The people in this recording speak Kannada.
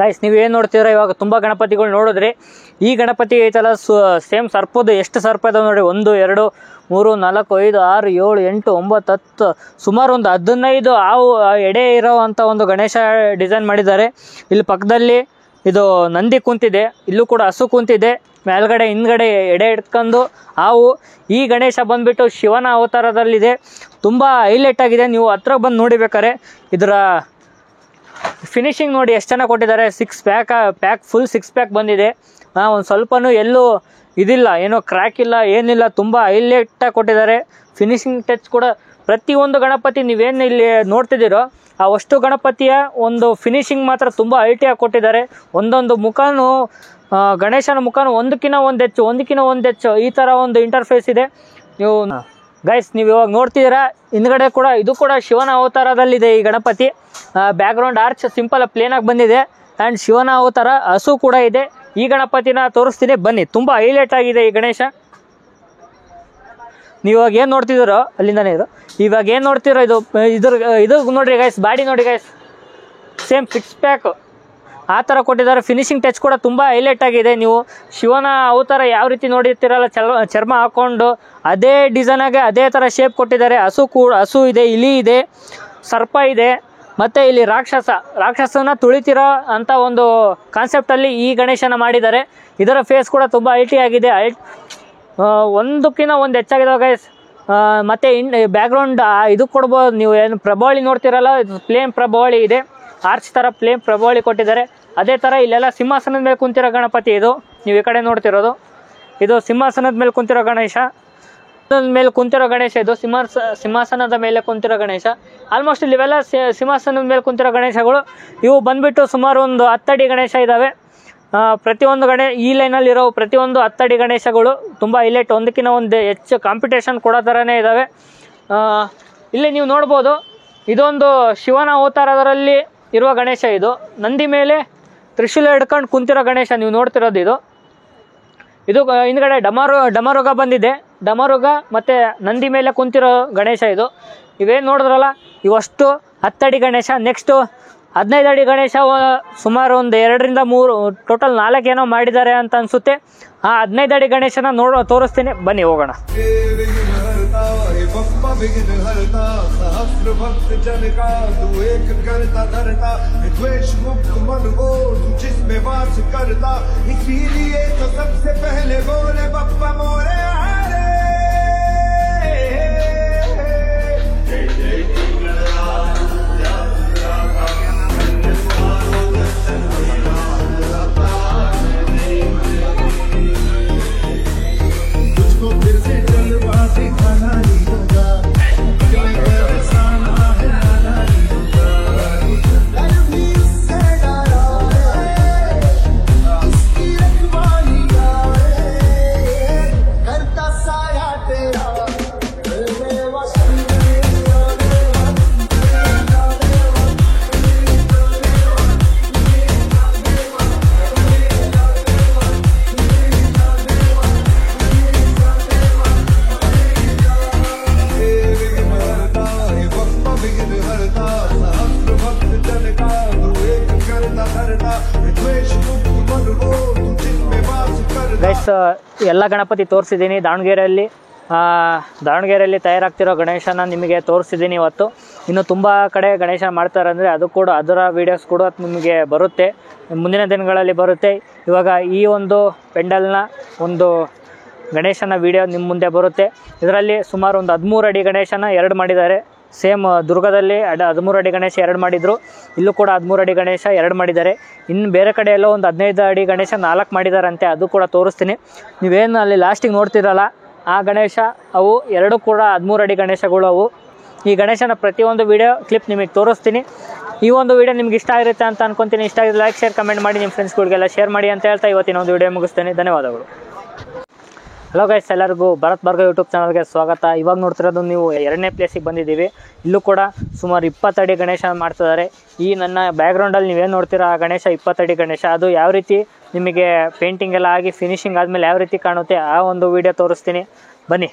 ಗೈಸ್ ನೀವು ಏನು ನೋಡ್ತೀರಾ ಇವಾಗ ತುಂಬ ಗಣಪತಿಗಳು ನೋಡಿದ್ರಿ. ಈ ಗಣಪತಿ ಐತಲ್ಲ ಸೇಮ್ ಸರ್ಪದ್ದು ಎಷ್ಟು ಸರ್ಪ ಇದಾವೆ ನೋಡಿ. 1 2 3 4 5 6 7 8 9 10 ಸುಮಾರು ಒಂದು 15 ಹಾವು ಎಡೆ ಇರೋ ಅಂಥ ಒಂದು ಗಣೇಶ ಡಿಸೈನ್ ಮಾಡಿದ್ದಾರೆ. ಇಲ್ಲಿ ಪಕ್ಕದಲ್ಲಿ ಇದು ನಂದಿ ಕುಂತಿದೆ, ಇಲ್ಲೂ ಕೂಡ ಹಸು ಕುಂತಿದೆ, ಮೇಲ್ಗಡೆ ಹಿಂದ್ಗಡೆ ಎಡೆ ಇಟ್ಕೊಂಡು ಹಾವು. ಈ ಗಣೇಶ ಬಂದುಬಿಟ್ಟು ಶಿವನ ಅವತಾರದಲ್ಲಿದೆ, ತುಂಬ ಹೈಲೈಟ್ ಆಗಿದೆ. ನೀವು ಹತ್ರ ಬಂದು ನೋಡಿಬೇಕಾರೆ ಇದರ ಫಿನಿಶಿಂಗ್ ನೋಡಿ ಎಷ್ಟು ಚೆನ್ನಾಗಿ ಕೊಟ್ಟಿದ್ದಾರೆ. 6 ಪ್ಯಾಕ್ ಫುಲ್ 6 ಪ್ಯಾಕ್ ಬಂದಿದೆ. ಒಂದು ಸ್ವಲ್ಪನೂ ಎಲ್ಲೂ ಇದಿಲ್ಲ, ಏನೋ ಕ್ರ್ಯಾಕ್ ಇಲ್ಲ, ಏನಿಲ್ಲ, ತುಂಬ ಹೈಲೈಟಾಗಿ ಕೊಟ್ಟಿದ್ದಾರೆ. ಫಿನಿಶಿಂಗ್ ಟಚ್ ಕೂಡ ಪ್ರತಿಯೊಂದು ಗಣಪತಿ ನೀವೇನು ಇಲ್ಲಿ ನೋಡ್ತಿದ್ದೀರೋ ಆ ಅಷ್ಟು ಗಣಪತಿಯ ಒಂದು ಫಿನಿಶಿಂಗ್ ಮಾತ್ರ ತುಂಬ ಹೈಟಿಯಾಗಿ ಕೊಟ್ಟಿದ್ದಾರೆ. ಒಂದೊಂದು ಮುಖನೂ ಗಣೇಶನ ಮುಖನೂ ಒಂದಕ್ಕಿಂತ ಒಂದು ಹೆಚ್ಚು ಈ ಥರ ಒಂದು ಇಂಟರ್ಫೇಸ್ ಇದೆ. ನೀವು ಗೈಸ್ ನೀವು ಇವಾಗ ನೋಡ್ತಿದ್ದೀರಾ ಹಿಂದ್ಗಡೆ ಕೂಡ ಇದು ಕೂಡ ಶಿವನ ಅವತಾರದಲ್ಲಿದೆ ಈ ಗಣಪತಿ. ಬ್ಯಾಕ್ಗ್ರೌಂಡ್ ಆರ್ಚ್ ಸಿಂಪಲ್ ಪ್ಲೇನಾಗಿ ಬಂದಿದೆ ಆ್ಯಂಡ್ ಶಿವನ ಅವತಾರ ಹಸು ಕೂಡ ಇದೆ. ಈ ಗಣಪತಿನ ತೋರಿಸ್ತೀನಿ ಬನ್ನಿ, ತುಂಬ ಹೈಲೈಟ್ ಆಗಿದೆ ಈ ಗಣೇಶ. ನೀವು ಇವಾಗ ಏನು ನೋಡ್ತಿದ್ದೀರೋ ಅಲ್ಲಿಂದನೇ ಇದು ಇವಾಗ ಏನು ನೋಡ್ತಿರೋ ಇದು ನೋಡಿರಿ ಗೈಸ್, ಬಾಡಿ ನೋಡಿ ಗೈಸ್, ಸೇಮ್ 6 ಪ್ಯಾಕ್ ಆ ಥರ ಕೊಟ್ಟಿದ್ದಾರೆ. ಫಿನಿಶಿಂಗ್ ಟಚ್ ಕೂಡ ತುಂಬ ಹೈಲೈಟ್ ಆಗಿದೆ. ನೀವು ಶಿವನ ಅವತಾರ ಯಾವ ರೀತಿ ನೋಡಿರ್ತೀರಲ್ಲ ಚರ್ಮ ಹಾಕ್ಕೊಂಡು ಅದೇ ಡಿಸೈನಾಗೆ ಅದೇ ಥರ ಶೇಪ್ ಕೊಟ್ಟಿದ್ದಾರೆ. ಹಸು ಇದೆ, ಇಲಿ ಇದೆ, ಸರ್ಪ ಇದೆ, ಮತ್ತು ಇಲ್ಲಿ ರಾಕ್ಷಸನ ತುಳಿತಿರೋ ಅಂಥ ಒಂದು ಕಾನ್ಸೆಪ್ಟಲ್ಲಿ ಈ ಗಣೇಶನ ಮಾಡಿದ್ದಾರೆ. ಇದರ ಫೇಸ್ ಕೂಡ ತುಂಬ ಹೈಟಿಯಾಗಿದೆ, ಒಂದಕ್ಕಿಂತ ಒಂದು ಹೆಚ್ಚಾಗಿದೆ ಗೈಸ್. ಮತ್ತು ಬ್ಯಾಕ್ಗ್ರೌಂಡ್ ಇದು ಕೊಡ್ಬೋದು. ನೀವು ಏನು ಪ್ರಭಾವಳಿ ನೋಡ್ತಿರಲ್ಲ, ಇದು ಪ್ಲೇನ್ ಪ್ರಭಾವಳಿ ಇದೆ, ಆರ್ಚ್ ಥರ ಪ್ಲೇನ್ ಪ್ರಭಾವಳಿ ಕೊಟ್ಟಿದ್ದಾರೆ. ಅದೇ ಥರ ಇಲ್ಲೆಲ್ಲ ಸಿಂಹಾಸನದ ಮೇಲೆ ಕುಂತಿರೋ ಗಣಪತಿ ಇದು. ನೀವು ಈ ಕಡೆ ನೋಡ್ತಿರೋದು ಇದು ಸಿಂಹಾಸನದ ಮೇಲೆ ಕುಂತಿರೋ ಗಣೇಶ. ಇದು ಸಿಂಹಾಸನದ ಮೇಲೆ ಕುಂತಿರೋ ಗಣೇಶ. ಆಲ್ಮೋಸ್ಟ್ ಇವೆಲ್ಲ ಸಿಂಹಾಸನದ ಮೇಲೆ ಕುಂತಿರೋ ಗಣೇಶಗಳು. ಇವು ಬಂದುಬಿಟ್ಟು ಸುಮಾರು ಒಂದು 10 ಅಡಿ ಗಣೇಶ ಇದ್ದಾವೆ. ಪ್ರತಿಯೊಂದು ಈ ಲೈನಲ್ಲಿರೋ ಪ್ರತಿಯೊಂದು 10 ಅಡಿ ಗಣೇಶಗಳು ತುಂಬ ಹೈಲೈಟ್, ಒಂದಕ್ಕಿಂತ ಒಂದು ಹೆಚ್ಚು ಕಾಂಪಿಟೇಷನ್ ಕೊಡೋ ಥರನೇ ಇದ್ದಾವೆ. ಇಲ್ಲಿ ನೀವು ನೋಡ್ಬೋದು ಇದೊಂದು ಶಿವನ ಅವತಾರದಲ್ಲಿ ಇರುವ ಗಣೇಶ. ಇದು ನಂದಿ ಮೇಲೆ ತ್ರಿಶೂಲ ಹಿಡ್ಕೊಂಡು ಕುಂತಿರೋ ಗಣೇಶ ನೀವು ನೋಡ್ತಿರೋದು. ಇದು ಹಿಂದ್ಗಡೆ ಡಮರುಗ ಬಂದಿದೆ, ಡಮರುಗ ಮತ್ತು ನಂದಿ ಮೇಲೆ ಕುಂತಿರೋ ಗಣೇಶ ಇದು. ಇವೇನು ನೋಡಿದ್ರಲ್ಲ ಇವಷ್ಟು 10 ಅಡಿ ಗಣೇಶ. ನೆಕ್ಸ್ಟು 15 ಅಡಿ ಗಣೇಶ ಸುಮಾರು ಒಂದು 2 ರಿಂದ 3 ಟೋಟಲ್ 4 ಏನೋ ಮಾಡಿದ್ದಾರೆ ಅಂತ ಅನಿಸುತ್ತೆ. ಆ 15 ಅಡಿ ಗಣೇಶನ ತೋರಿಸ್ತೀನಿ ಬನ್ನಿ ಹೋಗೋಣ. ಗೈಸ್ ಎಲ್ಲ ಗಣಪತಿ ತೋರಿಸಿದ್ದೀನಿ. ದಾವಣಗೆರೆಯಲ್ಲಿ ತಯಾರಾಗ್ತಿರೋ ಗಣೇಶನ ನಿಮಗೆ ತೋರಿಸಿದ್ದೀನಿ ಇವತ್ತು. ಇನ್ನು ತುಂಬ ಕಡೆ ಗಣೇಶ ಮಾಡ್ತಾರೆ ಅಂದರೆ ಅದು ಕೂಡ ಅದರ ವೀಡಿಯೋಸ್ ಕೂಡ ನಿಮಗೆ ಬರುತ್ತೆ, ಮುಂದಿನ ದಿನಗಳಲ್ಲಿ ಬರುತ್ತೆ. ಇವಾಗ ಈ ಒಂದು ಪೆಂಡಲ್ನ ಒಂದು ಗಣೇಶನ ವೀಡಿಯೋ ನಿಮ್ಮ ಮುಂದೆ ಬರುತ್ತೆ. ಇದರಲ್ಲಿ ಸುಮಾರು ಒಂದು 13 ಅಡಿ ಗಣೇಶನ 2 ಮಾಡಿದ್ದಾರೆ. ಸೇಮ್ ದುರ್ಗದಲ್ಲಿ 13 ಅಡಿ ಗಣೇಶ 2 ಮಾಡಿದರು, ಇಲ್ಲೂ ಕೂಡ 13 ಅಡಿ ಗಣೇಶ 2 ಮಾಡಿದ್ದಾರೆ. ಇನ್ನು ಬೇರೆ ಕಡೆ ಎಲ್ಲೋ ಒಂದು 15 ಅಡಿ ಗಣೇಶ 4 ಮಾಡಿದಾರಂತೆ, ಅದು ಕೂಡ ತೋರಿಸ್ತೀನಿ. ನೀವೇನು ಅಲ್ಲಿ ಲಾಸ್ಟಿಗೆ ನೋಡ್ತಿರಲ್ಲ ಆ ಗಣೇಶ ಅವು 2 ಕೂಡ 13 ಅಡಿ ಗಣೇಶಗಳು ಅವು. ಈ ಗಣೇಶನ ಪ್ರತಿಯೊಂದು ವೀಡಿಯೋ ಕ್ಲಿಪ್ ನಿಮಗೆ ತೋರಿಸ್ತೀನಿ. ಈ ಒಂದು ವೀಡಿಯೋ ನಿಮ್ಗೆ ಇಷ್ಟ ಆಗಿರುತ್ತೆ ಅಂತ ಅನ್ಕೊತೀನಿ. ಇಷ್ಟ ಆಗಿದ್ರೆ ಲೈಕ್, ಶೇರ್, ಕಮೆಂಟ್ ಮಾಡಿ ನಿಮ್ಮ ಫ್ರೆಂಡ್ಸ್ಗಳಿಗೆಲ್ಲ ಶೇರ್ ಮಾಡಿ ಅಂತ ಹೇಳ್ತಾ ಇವತ್ತಿನ ಒಂದು ವೀಡಿಯೋ ಮುಗಿಸ್ತೇನೆ. ಧನ್ಯವಾದಗಳು. ಹಲೋ ಗೈಸ್, ಎಲ್ಲರಿಗೂ ಭರತ್ ಭಾರ್ಗವ್ ಯೂಟ್ಯೂಬ್ ಚಾನಲ್ಗೆ ಸ್ವಾಗತ. ಇವಾಗ ನೋಡ್ತಿರೋದು ನೀವು 2ನೇ ಪ್ಲೇಸಿಗೆ ಬಂದಿದ್ದೀವಿ. ಇಲ್ಲೂ ಕೂಡ ಸುಮಾರು 20 ಅಡಿ ಗಣೇಶ ಮಾಡ್ತಿದ್ದಾರೆ. ಈ ನನ್ನ ಬ್ಯಾಕ್ಗ್ರೌಂಡಲ್ಲಿ ನೀವೇನು ನೋಡ್ತೀರಾ ಆ ಗಣೇಶ 20 ಅಡಿ ಗಣೇಶ. ಅದು ಯಾವ ರೀತಿ ನಿಮಗೆ ಪೇಂಟಿಂಗ್ ಎಲ್ಲ ಆಗಿ ಫಿನಿಶಿಂಗ್ ಆದಮೇಲೆ ಯಾವ ರೀತಿ ಕಾಣುತ್ತೆ ಆ ಒಂದು ವೀಡಿಯೋ ತೋರಿಸ್ತೀನಿ ಬನ್ನಿ.